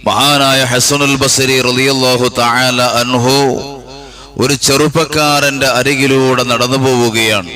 മഹാനായ ഹസനുൽ ബസരി റളിയല്ലാഹു തആല അൻഹു ഒരു ചെറുപ്പക്കാരന്റെ അരികിലൂടെ നടന്നു പോവുകയാണ്.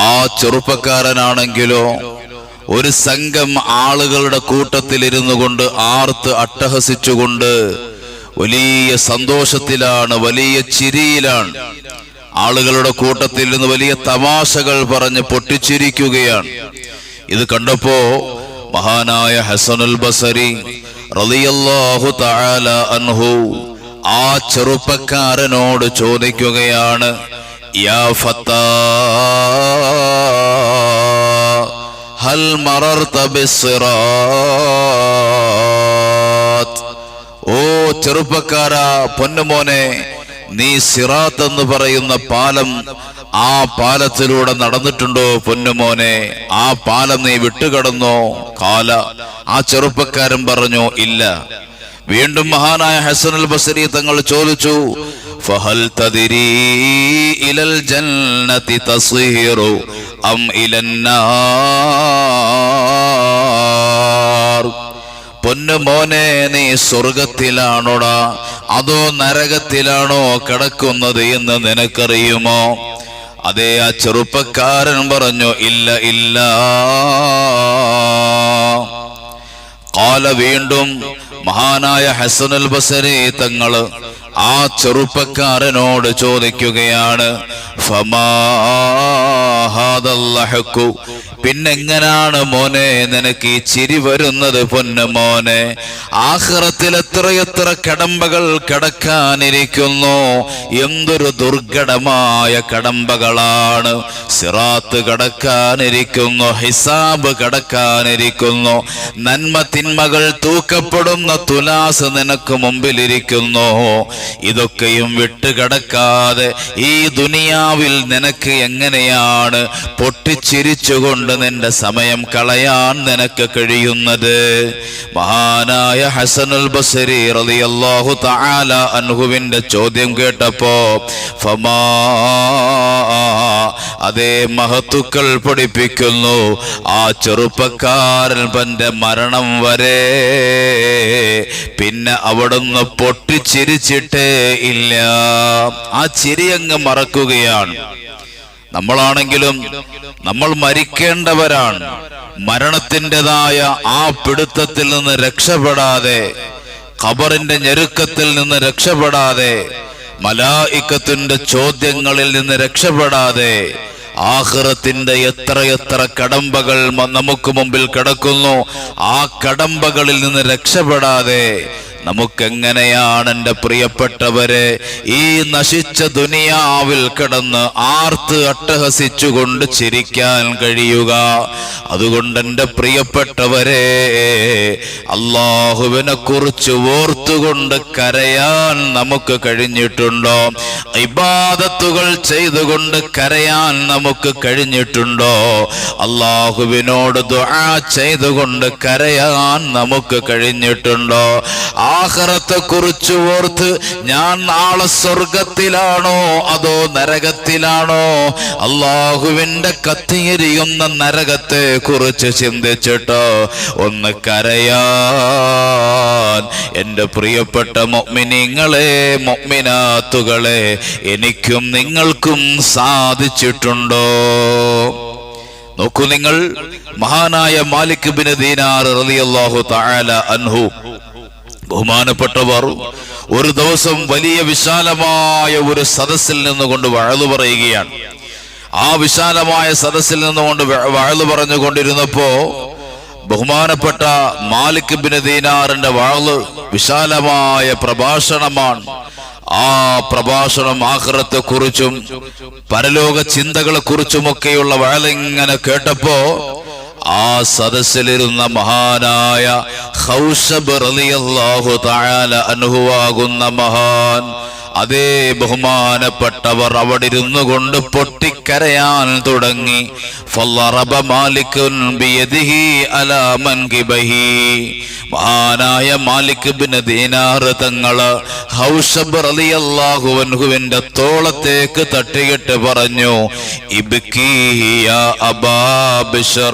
ആ ചെറുപ്പക്കാരനാണെങ്കിലോ ഒരു സംഘം ആളുകളുടെ കൂട്ടത്തിൽ ഇരുന്നു കൊണ്ട് ആർത്ത് അട്ടഹസിച്ചുകൊണ്ട് വലിയ സന്തോഷത്തിലാണ്, വലിയ ചിരിയിലാണ്. ആളുകളുടെ കൂട്ടത്തിൽ നിന്ന് വലിയ തമാശകൾ പറഞ്ഞ് പൊട്ടിച്ചിരിക്കുകയാണ്. ഇത് കണ്ടപ്പോ മഹാനായ ഹസനുൽ ബസരി റളിയല്ലാഹു തആല അൻഹു ആ ചെറുപ്പക്കാരനോട് ചോദിക്കുകയാണ്, യാ ഫത്താ ഹൽ മറർത ബിസ്സിറാത്ത്. ഓ ചെറുപ്പക്കാരാ, പൊന്നുമോനെ, നീ സിറാത്ത് എന്ന് പറയുന്ന പാലം, ആ പാലത്തിലൂടെ നടന്നിട്ടുണ്ടോ പൊന്നുമോനെ? ആ പാലം നീ വിട്ടുകടന്നോ? കാല, ആ ചെറുപ്പക്കാരൻ പറഞ്ഞു, ഇല്ല. വീണ്ടും മഹാനായ ഹസനുൽ ബസരി തങ്ങൾ ചോദിച്ചു, ഫഹൽ തദ്രി ഇലൽ ജന്നതി തസ്ഹിറു അം ഇലന്നാർ. പൊന്നുമോനെ, നീ സ്വർഗത്തിലാണോടാ അതോ നരകത്തിലാണോ കിടക്കുന്നത് എന്ന് നിനക്കറിയുമോ? അതേ, ആ ചെറുപ്പക്കാരൻ പറഞ്ഞു, ഇല്ല ഇല്ല. ഖാല, വീണ്ടും മഹാനായ ഹസനുൽ ബസരി തങ്ങള് ആ ചെറുപ്പക്കാരനോട് ചോദിക്കുകയാണ്, ഫമാ ഹാദൽ ലഹ്കു. പിന്നെങ്ങനാണ് മോനെ നിനക്ക് ഈ ചിരി വരുന്നത് പൊന്നുമോനെ? ആഖിറത്തിൽ എത്രയെത്ര കടമ്പകൾ കടക്കാനിരിക്കുന്നു. എന്തൊരു ദുർഘടമായ കടമ്പകളാണ്. സിറാത്ത് കടക്കാനിരിക്കുന്നു, ഹിസാബ് കടക്കാനിരിക്കുന്നു, നന്മ തിന്മകൾ തൂക്കപ്പെടുന്ന തുലാസ് നിനക്ക് മുമ്പിലിരിക്കുന്നു. ഇതൊക്കെയും വിട്ടുകടക്കാതെ ഈ ദുനിയാവിൽ നിനക്ക് എങ്ങനെയാണ് പൊട്ടിച്ചിരിച്ചുകൊണ്ട് നിന്റെ സമയം കളയാൻ നിനക്ക് കഴിയുന്നത്? മഹാനായ ഹസനുൽ ബസരി റളിയല്ലാഹു തആല അൻഹുവിന്റെ ചോദ്യം കേട്ടപ്പോ ഫമാ, അതേ മഹത്തുക്കൾ പഠിപ്പിക്കുന്നു, ആ ചെറുപ്പക്കാരൻ തന്റെ മരണം വരെ പിന്നെ അവിടുന്ന് പൊട്ടിച്ചിരിച്ചിട്ടേ ഇല്ല. ആ ചിരി അങ്ങ് മറക്കുകയാണ്. നമ്മളാണെങ്കിലും നമ്മൾ മരിക്കേണ്ടവരാണ്. മരണത്തിൻ്റെതായ ആ പിടുത്തത്തിൽ നിന്ന് രക്ഷപ്പെടാതെ, ഖബറിന്റെ ഞെരുക്കത്തിൽ നിന്ന് രക്ഷപ്പെടാതെ, മലായിക്കത്തിന്റെ ചോദ്യങ്ങളിൽ നിന്ന് രക്ഷപ്പെടാതെ, ആഖിറത്തിന്റെ എത്രയെത്ര കടമ്പകൾ നമുക്ക് മുമ്പിൽ കിടക്കുന്നു. ആ കടമ്പകളിൽ നിന്ന് രക്ഷപ്പെടാതെ നമുക്കെങ്ങനെയാണ് എൻ്റെ പ്രിയപ്പെട്ടവരെ ഈ നശിച്ച ദുനിയാവിൽ കിടന്ന് ആർത്ത് അട്ടഹസിച്ചുകൊണ്ട് ചിരിക്കാൻ കഴിയുക? അതുകൊണ്ട് എൻ്റെ പ്രിയപ്പെട്ടവരെ, അല്ലാഹുവിനെ കുറിച്ച് ഓർത്തുകൊണ്ട് കരയാൻ നമുക്ക് കഴിഞ്ഞിട്ടുണ്ടോ? ഇബാദത്തുകൾ ചെയ്തുകൊണ്ട് കരയാൻ നമുക്ക് കഴിഞ്ഞിട്ടുണ്ടോ? അല്ലാഹുവിനോട് ദുആ ചെയ്തുകൊണ്ട് കരയാൻ നമുക്ക് കഴിഞ്ഞിട്ടുണ്ടോ? ആഖിറത്തെ കുറിച്ച് ഓർത്ത് ഞാൻ നാളെ സ്വർഗത്തിലാണോ അതോ നരകത്തിലാണോ? അല്ലാഹുവിന്റെ കത്തിയെരിയുന്ന നരകത്തെ കുറിച്ച് ചിന്തിച്ചിട്ടോ ഒന്ന് കരയാൻ എൻ്റെ പ്രിയപ്പെട്ട മുഅ്മിനീങ്ങളെ, മുഅ്മിനാത്തുകളെ, എനിക്കും നിങ്ങൾക്കും സാധിച്ചിട്ടുണ്ടോ? നോക്കൂ നിങ്ങൾ, മഹാനായ മാലിക് ഇബ്നു ദീനാർ റളിയല്ലാഹു തആല അൻഹു ബഹുമാനപ്പെട്ടവർ ഒരു ദിവസം വലിയ വിശാലമായ ഒരു സദസ്സിൽ നിന്നുകൊണ്ട് വഅള് പറയുകയാണ്. ആ വിശാലമായ സദസ്സിൽ നിന്നുകൊണ്ട് വഅള് പറഞ്ഞുകൊണ്ടിരുന്നപ്പോ ബഹുമാനപ്പെട്ട മാലിക് ഇബ്നു ദീനാറിന്റെ വഅള് വിശാലമായ പ്രഭാഷണമാണ്. ആ പ്രഭാഷണം ആഖിറത്തെ കുറിച്ചും പരലോക ചിന്തകളെ കുറിച്ചുമൊക്കെയുള്ള വഅളിങ്ങനെ കേട്ടപ്പോ ആ സദസ്സിലിരുന്ന മഹാനായ ഖൗശബ് റളിയല്ലാഹു തആല അൻഹു ആകുന്ന മഹാൻ അതേ ബഹുമാനപ്പെട്ടവർ അവിടെ ഇരുന്നു കൊണ്ട് പൊട്ടിക്കരയാൻ തുടങ്ങി. ഫളറബ മാലികുൻ ബിയദിഹി അലാ മൻകിബഹി. മഹാനായ മാലിക് ഇബ്നു ദീനാർ തങ്ങള് ഹൗശബ് റളിയല്ലാഹു അൻഹുവിന്റെ തോളത്തേക്ക് തട്ടിയിട്ട് പറഞ്ഞു, ഇബ്കി യാ അബാ ബിശ്ർ,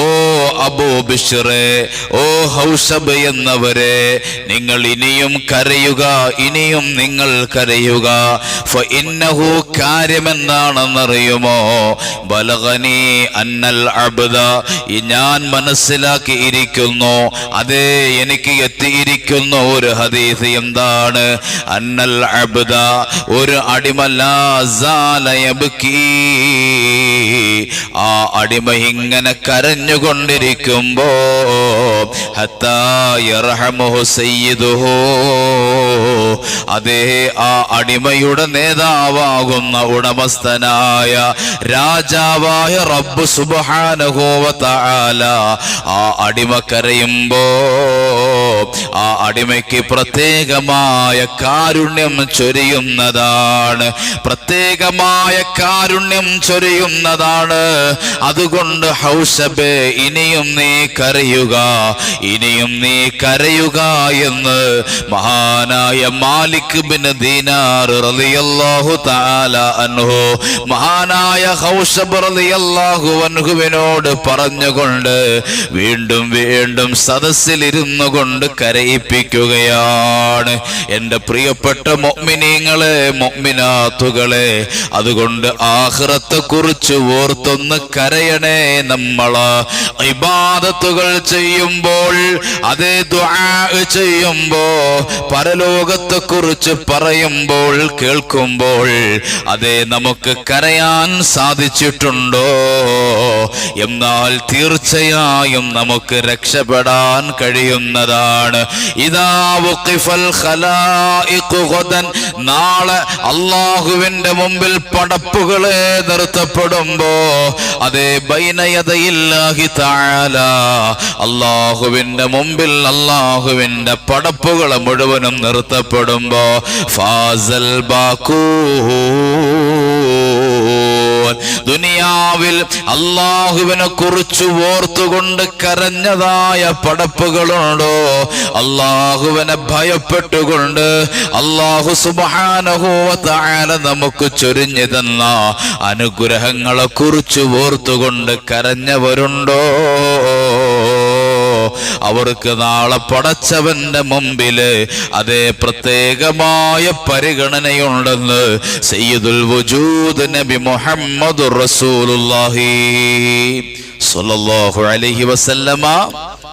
ഓ അബൂ ബിശ്റേ, ഓ ഹൗശബ് എന്നവരെ, നിങ്ങൾ ഇനിയും കരയുക, ഇനിയും നിങ്ങൾ കരയുക. ഫഇന്നഹു, കാര്യമെന്താണെന്നറിയുമോ? ബലഗനി അന്നൽ അബ്ദ, ഞാൻ മനസ്സിലാക്കിയിരിക്കുന്നു, അതേ എനിക്ക് എത്തിയിരിക്കുന്നു ഒരു ഹദീസ്. എന്താണ്? അന്നൽ അബ്ദ, ഒരു അടിമ ലാ സാല യബ്കി, ആ അടിമ ഇങ്ങനെ കരഞ്ഞുകൊണ്ടിരിക്കുമ്പോ ഹത്താ യർഹമുഹു സയ്യിദുഹു, അതേ ആ അടിമയുടെ നേതാവാകുന്ന ഉടമസ്ഥനായ രാജാവായ റബ്ബ് സുബ്ഹാനഹു വ തആല ആ അടിമ കരയുമ്പോ ആ അടിമയ്ക്ക് പ്രത്യേകമായ കാരുണ്യം ചൊരിയുന്നതാണ്, പ്രത്യേകമായ കാരുണ്യം ചൊരിയുന്നതാണ്. അതുകൊണ്ട് ഹൗശബേ, ഇനിയും നീ കരയുക, ഇനിയും നീ കരയുക എന്ന് മഹാനായ മാലിക് ഇബ്നു ദീനാർ റളിയല്ലാഹു തആല അൻഹു മഹാനായ ഹൗശബ് റളിയല്ലാഹു അൻഹുവിനോട് പറഞ്ഞുകൊണ്ട് വീണ്ടും വീണ്ടും സദസ്സിലിരുന്നു കൊണ്ട് കരയിപ്പിക്കുകയാണ്. എൻ്റെ പ്രിയപ്പെട്ട മുഅ്മിനീങ്ങളെ, മുഅ്മിനാത്തുകളെ, അതുകൊണ്ട് ആഖിറത്തെ കുറിച്ച് ഓർത്തൊന്ന് കരയണേ. നമ്മൾ ഇബാദത്തുകൾ ചെയ്യുമ്പോൾ, അതേ ദുആ ചെയ്യുമ്പോ, പരലോകത്തെ കുറിച്ച് പറയുമ്പോൾ, കേൾക്കുമ്പോൾ, അതേ നമുക്ക് കരയാൻ സാധിച്ചിട്ടുണ്ടോ? എന്നാൽ തീർച്ചയായും നമുക്ക് രക്ഷപ്പെടാൻ കഴിയുന്നതാണ്. ഇദാ വഖിഫൽ ഖലായിഖു ഗദൻ, നാളെ അല്ലാഹുവിന്റെ മുമ്പിൽ പടപ്പുകളെ നിർത്തപ്പെടുമ്പോ, അതേ ബൈന യദയില്ലാഹി തആല, അല്ലാഹുവിന്റെ മുമ്പിൽ അല്ലാഹുവിന്റെ പടപ്പുകൾ മുഴുവനും നിർത്തപ്പെടുമ്പോ ഫാസൽ ബാഖൂൻ, ദുനിയാവിൽ അല്ലാഹുവിനെ കുറിച്ച് ഓർത്തുകൊണ്ട് കരഞ്ഞതായ പടപ്പുകളുണ്ടോ? അല്ലാഹുവിനെ ഭയപ്പെട്ടുകൊണ്ട് അല്ലാഹു സുബ്ഹാനഹു വ തആല നമുക്ക് ചൊരിഞ്ഞു തന്ന അനുഗ്രഹങ്ങളെ കുറിച്ച് ഓർത്തുകൊണ്ട് കരഞ്ഞവരുണ്ടോ? അവർക്ക് നാളെ പടച്ചവന്റെ മുമ്പില് അതേ പ്രത്യേകമായ പരിഗണനയുണ്ടെന്ന് സയ്യിദുൽ വജൂദ് നബി മുഹമ്മദുർ റസൂലുള്ളാഹി സ്വല്ലല്ലാഹു അലൈഹി വസല്ലമ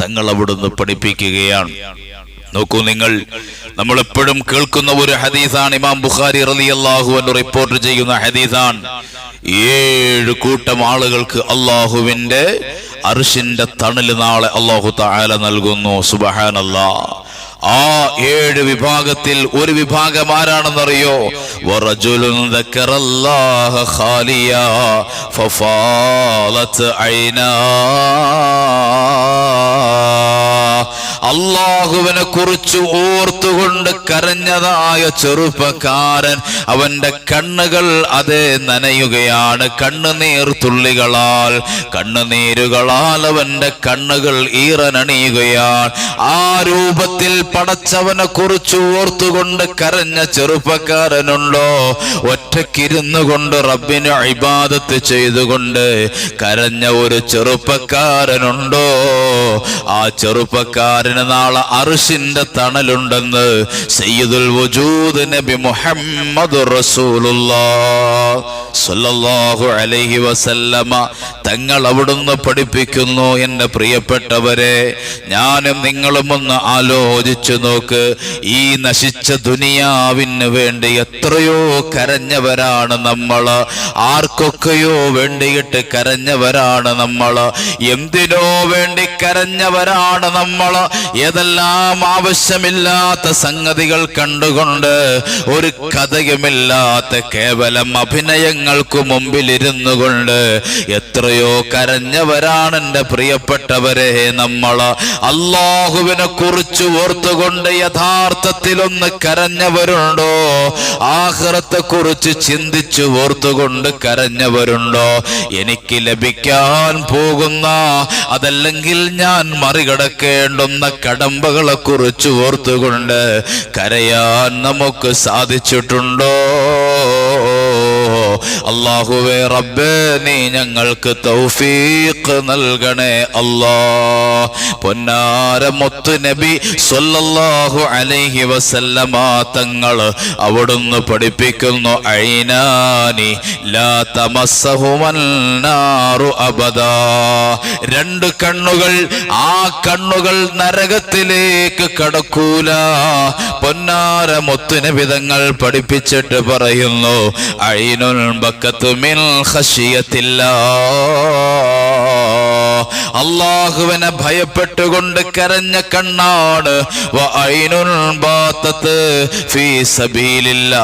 തങ്ങൾ അവിടുന്ന് പഠിപ്പിക്കുകയാണ്. നോക്കൂ നിങ്ങൾ, നമ്മൾ എപ്പോഴും കേൾക്കുന്ന ഒരു ഹദീസാണ്, ഇമാം ബുഖാരി റളിയല്ലാഹു അൻഹു റിപ്പോർട്ട് ചെയ്യുന്ന ഹദീസാണ്. 7 കൂട്ടം ആളുകൾക്ക് അല്ലാഹുവിന്റെ അർശിന്റെ തണല് നാളെ അല്ലാഹു തആല നൽകുന്നു. സുബ്ഹാനല്ലാഹ്. ആ 7 വിഭാഗത്തിൽ ഒരു വിഭാഗം ആരാണെന്നറിയോ? വറജുലുൻ ദക്കറല്ലാഹ ഖാലിയാ ഫഫാലത് ഐനാ, അല്ലാഹുവിനെ കുറിച്ച് ഓർത്തുകൊണ്ട് കരഞ്ഞതായ ചെറുപ്പക്കാരൻ, അവന്റെ കണ്ണുകൾ അതേ നനയുകയാണ്. കണ്ണുനീർ തുള്ളികളാൽ, കണ്ണുനീരുകളാൽ അവന്റെ കണ്ണുകൾ ഈറനണിയുകയാണ്. ആ രൂപത്തിൽ പടച്ചവനെ കുറിച്ച് ഓർത്തുകൊണ്ട് കരഞ്ഞ ചെറുപ്പക്കാരനുണ്ടോ? ഒറ്റക്കിരുന്നു കൊണ്ട് റബ്ബിന് ഇബാദത്ത് ചെയ്തുകൊണ്ട് കരഞ്ഞ ഒരു ചെറുപ്പക്കാരനുണ്ടോ? ആ ചെറുപ്പക്കാരൻ നാളെ അർശിന്റെ തണലുണ്ടെന്ന് സയ്യിദുൽ വജൂദ് നബി മുഹമ്മദുർ റസൂലുള്ളാഹി സ്വല്ലല്ലാഹു അലൈഹി വസല്ലമ തങ്ങൾ അവിടുന്ന് പഠിപ്പിക്കുന്നു. എൻ്റെ പ്രിയപ്പെട്ടവരെ, ഞാനും നിങ്ങളും ഒന്ന് ആലോചിച്ചു നോക്ക്. ഈ നശിച്ച ദുനിയാവിന് വേണ്ടി എത്രയോ കരഞ്ഞവരാണ് നമ്മൾ. ആർക്കൊക്കെയോ വേണ്ടിയിട്ട് കരഞ്ഞവരാണ് നമ്മൾ. എന്തിനോ വേണ്ടി കരഞ്ഞവരാണ് നമ്മൾ. ഏതെല്ലാം ആവശ്യമില്ലാത്ത സംഗതികൾ കണ്ടുകൊണ്ട്, ഒരു കഥയുമില്ലാത്ത കേവലം അഭിനയങ്ങൾക്ക് മുമ്പിലിരുന്നു കൊണ്ട് എത്രയോ കരഞ്ഞവരാണ് എൻ്റെ പ്രിയപ്പെട്ടവരെ നമ്മൾ. അല്ലാഹുവിനെ കുറിച്ച് ഓർത്തുകൊണ്ട് യഥാർത്ഥത്തിലൊന്ന് കരഞ്ഞവരുണ്ടോ? ആഖിറത്തെ കുറിച്ച് ചിന്തിച്ചു ഓർത്തുകൊണ്ട് കരഞ്ഞവരുണ്ടോ? എനിക്ക് ലഭിക്കാൻ പോകുന്ന അതല്ലെങ്കിൽ ഞാൻ മറികടക്കേണ്ടുന്ന കടമ്പകളെ കുറിച്ച് ഓർത്തുകൊണ്ട് കരയാൻ നമുക്ക് സാധിച്ചിട്ടുണ്ടോ? അല്ലാഹുവേ റബ്ബേ, നീ ഞങ്ങൾക്ക് തൗഫീഖ് നൽകണേ അല്ലാ. പൊന്നാര മുത്ത് നബി സ്വല്ലല്ലാഹു അലൈഹി വസല്ലമ തങ്ങൾ അവിടുന്ന് പഠിപ്പിക്കുന്നു, ഐനാനി ലാ തമസ്സഹുമൻ നാറു അബദാ. രണ്ട് കണ്ണുകൾ, ആ കണ്ണുകൾ നരകത്തിലേക്ക് കടക്കൂല. പൊന്നാര മുത്ത് നബി തങ്ങൾ പഠിപ്പിച്ചിട്ട് പറയുന്നു, ഐനുൽ ബക്കത്തു മിൻ ഖശിയത്തില്ലാഹ്. അല്ലാഹുവിനെ ഭയപ്പെട്ടുകൊണ്ട് കരഞ്ഞ കണ്ണാണ്. വ ഐനുൽ ബാത്തത്ത് ഫീ സബീലില്ലാഹ്.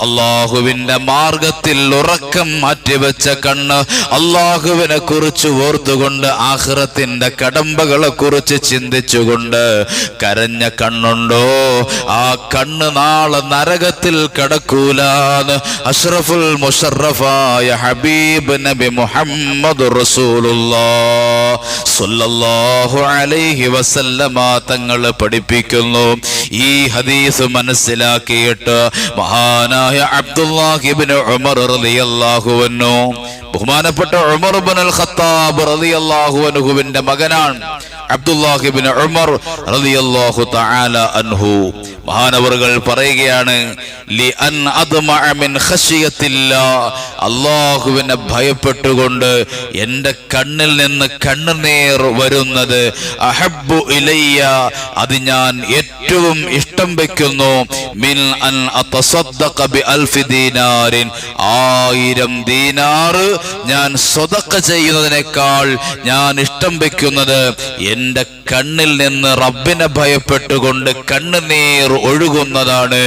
അല്ലാഹുവിന്റെ മാർഗത്തിൽ ഉറക്കം മാറ്റിവെച്ച കണ്ണ്, അല്ലാഹുവിനെ കുറിച്ച് ഓർത്തുകൊണ്ട് ആഖിറത്തിന്റെ കടമ്പകളെ കുറിച്ച് ചിന്തിച്ചുകൊണ്ട് കരഞ്ഞ കണ്ണുണ്ടോ? ആ കണ്ണ് നാളെ നരകത്തിൽ കടക്കൂലാന്ന് അഷ്റഫുൽ മുശറഫായ ഹബീബ് നബി മുഹമ്മദ് റസൂലുള്ളാഹ് സ്വല്ലല്ലാഹു അലൈഹി വസല്ലമ തങ്ങൾ പഠിപ്പിക്കുന്നു. ഈ ഹദീസ് മനസ്സിലാക്കിയിട്ട് മഹാനായ അബ്ദുല്ലാഹി ഇബ്നു ഉമർ റളിയല്ലാഹു അൻഹു, ബഹുമാനപ്പെട്ട ഉമർ ഇബ്നുൽ ഖത്താബ് റളിയല്ലാഹു അൻഹുവിന്റെ മകനാണ് അബ്ദുല്ലാഹി ഇബ്നു ഉമർ റളിയല്ലാഹു തആല അൻഹു. മഹാനവറുകൾ പറയുകയാണ്, ലി അൻ അദ്മഅ മിൻ ഖശിയത്തില്ലാഹ്. അല്ലാഹുവിനെ ഭയപ്പെട്ടുകൊണ്ട് എൻ്റെ കണ്ണിൽ നിന്ന് കണ്ണുനീർ വരുന്നത്, അഹബ്ബു ഇലയ്യ, അത് ഞാൻ ഏറ്റവും ഇഷ്ടം വെക്കുന്നു, മിൻ അൻ അതസദ്ദഖ ബി അൽഫി ദീനാരിൻ, 1000 ദീനാർ ഞാൻ സ്വതക്ക ചെയ്യുന്നതിനേക്കാൾ ഞാൻ ഇഷ്ടം വെക്കുന്നത് എൻ്റെ കണ്ണിൽ നിന്ന് റബ്ബിനെ ഭയപ്പെട്ടുകൊണ്ട് കണ്ണുനീർ ഒഴുകുന്നതാണ്.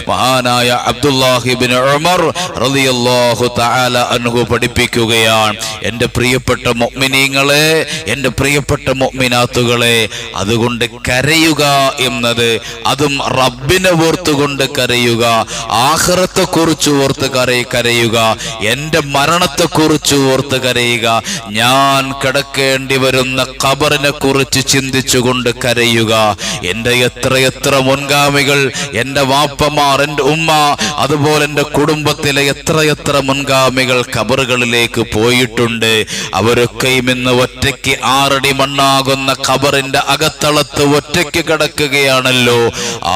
മഹാനായ അബ്ദുല്ലാഹി ഇബ്നു ഉമർ റളിയല്ലാഹു തആല അൻഹു പഠിപ്പിക്കുകയാണ്, എൻ്റെ പ്രിയപ്പെട്ട മുഅ്മിനീങ്ങളെ, എൻ്റെ പ്രിയപ്പെട്ട മുഅ്മിനാത്തുകളെ, അതുകൊണ്ട് കരയുക എന്നത്, അതും റബ്ബിനെ ഓർത്തുകൊണ്ട് കരയുക, ആഖിറത്തെ കുറിച്ച് ഓർത്ത് കരയുക, എൻ്റെ മരണത്തെ കുറിച്ച് ഓർത്ത് കരയുക, ഞാൻ കിടക്കേണ്ടി വരുന്ന ഖബറിനെ കുറിച്ച് ചിന്തിച്ചുകൊണ്ട് കരയുക. എൻ്റെ എത്ര മുൻഗാമികൾ, എൻ്റെ വാപ്പമാർ, എൻ്റെ ഉമ്മ, അതുപോലെ എൻ്റെ കുടുംബത്തിലെ എത്ര മുൻഗാമികൾ ഖബറുകളിലേക്ക് പോയിട്ടുണ്ട്. അവരൊക്കെയും ഇന്ന് ഒറ്റയ്ക്ക് 6 അടി മണ്ണാകുന്ന ഖബറിന്റെ അകത്തളത്ത് ഒറ്റയ്ക്ക് കിടക്കുകയാണല്ലോ.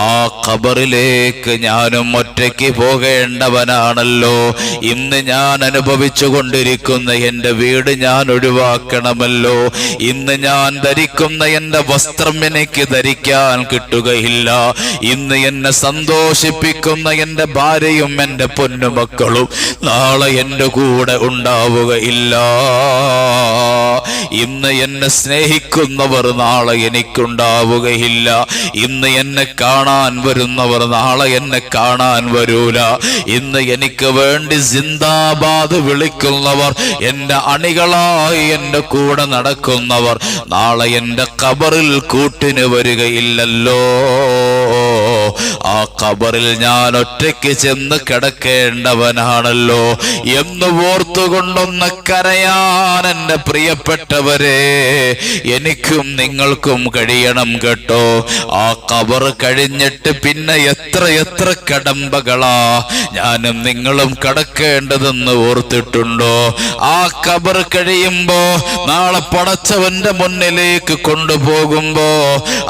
ആ ഖബറിലേക്ക് ഞാനും ഒറ്റയ്ക്ക് പോകേണ്ടവനാണല്ലോ. ഇന്ന് ഞാൻ അനുഭവിച്ചു കൊണ്ടിരിക്കുന്ന എൻ്റെ വീട് ഞാൻ ഒഴിവാക്കണമല്ലോ. ഇന്ന് ഞാൻ ധരിക്കുന്ന എൻ്റെ വസ്ത്രം എനിക്ക് ധരിക്കാൻ കിട്ടുകയില്ല. ഇന്ന് എന്നെ സന്തോഷിപ്പിക്കുന്ന എൻ്റെ ഭാര്യയും എൻ്റെ പൊന്നുമക്കളും നാളെ എൻ്റെ കൂടെ ഉണ്ടാവുകയില്ല. ഇന്ന് എന്നെ സ്നേഹിക്കുന്നവർ നാളെ എനിക്കുണ്ടാവുകയില്ല. ഇന്ന് എന്നെ കാണാൻ വരുന്നവർ നാളെ എന്നെ കാണാൻ വരൂല. ഇന്ന് എനിക്ക് വേണ്ടി സിന്ദാബാദ് വിളിക്കുന്നവർ, എൻ്റെ അണികളായി എൻ്റെ കൂടെ നടക്കുന്നവർ നാളെ എൻ്റെ ഖബറിൽ കൂട്ടിന് വരികയില്ലല്ലോ. ആ ഖബറിൽ ഞാൻ ഒറ്റയ്ക്ക് ചെന്ന് കിടക്കേണ്ടവനാണല്ലോ എന്ന് ഓർത്തുകൊണ്ടൊന്ന് കരയാൻ എൻ്റെ പ്രിയപ്പെട്ടവരെ, എനിക്കും നിങ്ങൾക്കും കഴിയണം കേട്ടോ. ആ ഖബർ കഴിഞ്ഞിട്ട് പിന്നെ എത്ര കടമ്പകളാ ഞാനും നിങ്ങളും കടക്കേണ്ടതെന്ന് ഓർത്തിട്ടുണ്ടോ? ആ ഖബർ കഴിയുമ്പോ നാളെ പടച്ചവന്റെ മുന്നിലേക്ക് കൊണ്ടുപോകുമ്പോ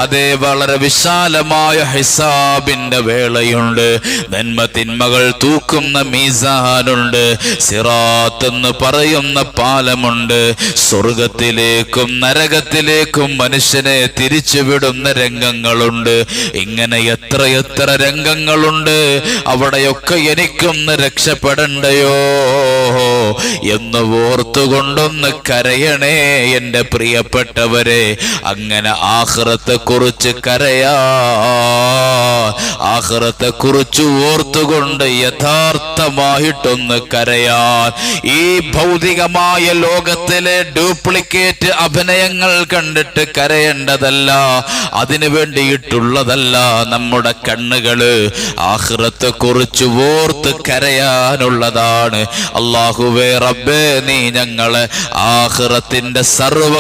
അതേ വളരെ വിശാലമായ ഹിസാബിന്റെ വേളയുണ്ട്. നന്മ തിന്മകൾ തൂക്കുന്ന മീസാനുണ്ട്. സിറാത്ത് എന്ന് പറയുന്ന പാലമുണ്ട്. സ്വർഗത്തിലേക്കും നരകത്തിലേക്കും മനുഷ്യനെ തിരിച്ചുവിടുന്ന രംഗങ്ങളുണ്ട്. ഇങ്ങനെ എത്ര രംഗങ്ങളുണ്ട്. അവിടെയൊക്കെ എനിക്കൊന്ന് രക്ഷപ്പെടണ്ടയോ എന്ന് ഓർത്തുകൊണ്ടൊന്ന് കരയണേ എൻ്റെ പ്രിയപ്പെട്ടവരെ. അങ്ങനെ ആഖിറത്തെ കുറിച്ച് കരയാ ആഖിറത്തെ കുറിച്ച് ഓർത്തുകൊണ്ട് യഥാർത്ഥമായിട്ടൊന്ന് കരയാൻ. ഈ ഭൗതികമായ ലോകത്തിലെ ഡ്യൂപ്ലിക്കേറ്റ് അഭിനയങ്ങൾ കണ്ടിട്ട് കരയേണ്ടതല്ല, അതിനു വേണ്ടിയിട്ടുള്ളതല്ല നമ്മുടെ കണ്ണുകള്. ആഖിറത്തെ കുറിച്ച് ഓർത്ത് കരയാനുള്ളതാണ്. അല്ലാഹുവേ റബ്ബേ, നീ ഞങ്ങളെ ആഖിറത്തിന്റെ സർവ